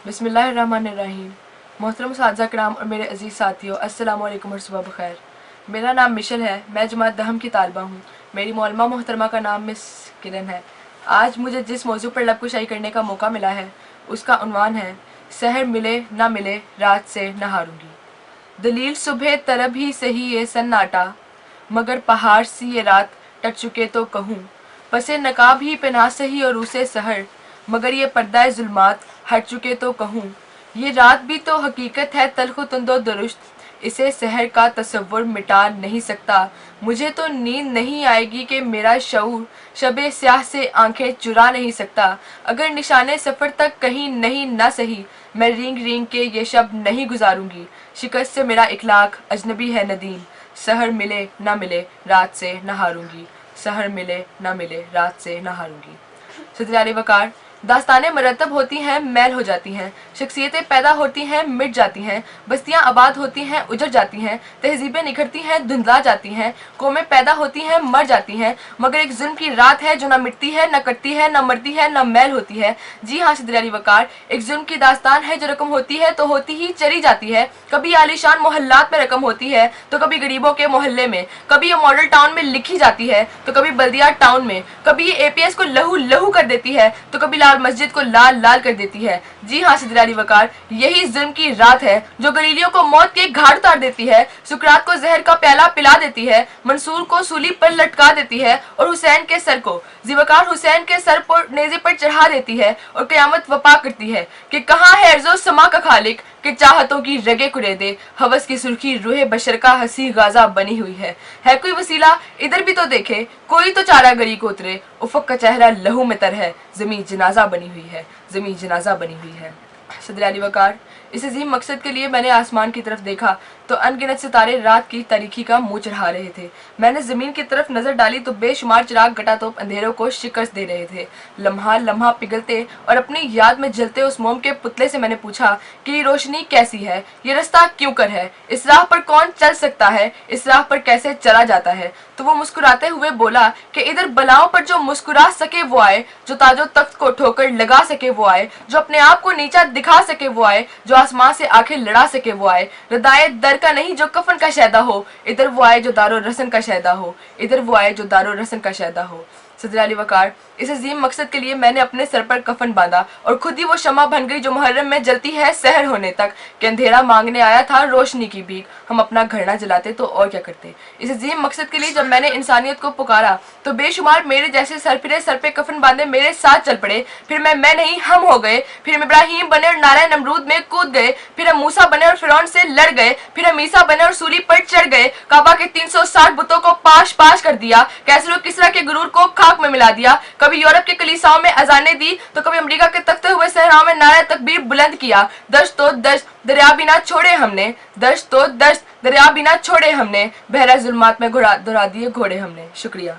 बिस्मिल्लाहिर्रहमानिर्रहीम। मोहतरम साथीज़ा कराम और मेरे अजीज़ साथियों, अस्सलाम वालेकुम और सुबह बखैर। मेरा नाम मिशल है, मैं जमात दहम की तालिबा हूँ। मेरी मौलमा मोहतरमा का नाम मिस किरण है। आज मुझे जिस मौजू पर लब कुशाई करने का मौका मिला है उसका उन्वान है सहर मिले ना मिले रात से न हारूंगी। दलील सुबह तरब ही सही ये सन्नाटा, मगर पहाड़ सी ये रात टट चुके तो कहूँ। पसे नकाब ही पहना सही और उसे सहर, मगर ये पर्दाए जुल्मात हट चुके तो कहूँ। ये रात भी तो हकीकत है तल्ख तुंदो दुरुस्त, इसे सहर का तसव्वुर मिटा नहीं सकता। मुझे तो नींद नहीं आएगी कि मेरा शऊर शबे स्याह से आंखें चुरा नहीं सकता। अगर निशाने सफ़र तक कहीं नहीं ना सही, मैं रींग रींग के ये शब नहीं गुजारूंगी। शिकस्त से मेरा इखलाक अजनबी है नदीम, सहर मिले ना मिले रात से न हारूंगी। सहर मिले ना मिले रात से न हारूंगी। सदर वकार, दास्तानें मरतब होती हैं मैल हो जाती हैं, शख्सियतें पैदा होती हैं मिट जाती हैं, बस्तियां आबाद होती हैं उजड़ जाती हैं, तहजीबें निखरती हैं धुंधला जाती हैं, कौमें पैदा होती हैं मर जाती हैं, मगर एक जुल्म की रात है जो न मिटती है न कटती है न मरती है न मैल होती है। जी हाँ सदर वकार, एक जुल्म की दास्तान है जो रकम होती है तो होती ही चली जाती है। कभी आलीशान मोहल्लात में रकम होती है तो कभी गरीबों के मोहल्ले में, कभी ये मॉडल टाउन में लिखी जाती है तो कभी बल्दिया टाउन में, कभी ये APS को लहू लहू कर देती है तो कभी लाल मस्जिद को लाल लाल कर देती है। जी हाँ सदर वकार, यही जुल्म की रात है जो गलीलियों को मौत के घाट उतार देती है, सुकरात को जहर का प्याला पिला देती है, मंसूर को सूली पर लटका देती है और हुसैन के सर को ज़िवकार हुसैन के सर पर नेज़े पर चढ़ा देती है और क़यामत वपा करती है कि कहाँ है अर्ज़ो समा का खालिक कि चाहतों की रगे कुरेदे, हवस की सुर्खी रूहे बशर का हंसी गाजा बनी हुई है कोई वसीला इधर भी तो देखे, कोई तो चारा गरी को उतरे, उफक का चेहरा लहू में तर है, ज़मीन जनाजा बनी हुई है, ज़मीन जनाजा बनी हुई है। सदर वकार, इस अजीम मकसद के लिए मैंने आसमान की तरफ देखा तो अनगिनत सितारे रात की तारीकी का मुंह चढ़ा रहे थे। मैंने ज़मीन की तरफ नज़र डाली तो बेशुमार चिराग गटातोप अंधेरों को शिकस्त दे रहे थे। लम्हा लम्हा पिघलते और अपनी याद में जलते उस मोम के पुतले से मैंने पूछा कि ये रोशनी कैसी है, ये रास्ता क्यों कर है, इस राह पर कौन चल सकता है, इस राह पर कैसे चला जाता है। तो वो मुस्कुराते हुए बोला कि इधर बलाओं पर जो मुस्कुरा सके वो आए, जो ताजो तख्त को ठोकर लगा सके वो आए, जो अपने आप को नीचा दिखा सके वो आए, जो आसमां से आंखें लड़ा सके वो आए। रदाए दर का नहीं जो कफन का शैदा हो, इधर वो आए जो दारो रसन का शैदा हो, इधर वो आए जो दारो रसन का शैदा हो। सदर वकार, इस अजीम मकसद के लिए मैंने अपने सर पर कफन बांधा और खुद ही वो शमा बन गई जो मुहर्रम में जलती है सहर होने तक कि अंधेरा मांगने आया था रोशनी की भीख, हम अपना घर ना जलाते तो और क्या करते। इस अजीम मकसद के लिए जब मैंने इंसानियत को पुकारा तो बेशुमार मेरे जैसे सरफिरे सर पे कफन बांधे मेरे साथ चल पड़े। फिर मैं नहीं हम हो गए, फिर हम इब्राहिम बने और नारायण नमरूद में कूद गए, फिर हम मूसा बने और फिरौन से लड़ गए, फिर हम ईसा बने और सूली पर चढ़ गए, काबा के 360 बुतों को पाश पाश कर दिया, कैसर और किसरा के गुरूर को खाक में मिला दिया, कभी यूरोप के कलीसाओं में अजाने दी तो कभी अमेरिका के तख्ते हुए सहराओं में नारा तकबीर बुलंद किया। दश्त तो दश्त दरिया बिना छोड़े हमने, दश्त तो दश्त दरिया बिना छोड़े हमने, बहरा जुल्मात में दोहरा दिए घोड़े हमने। शुक्रिया।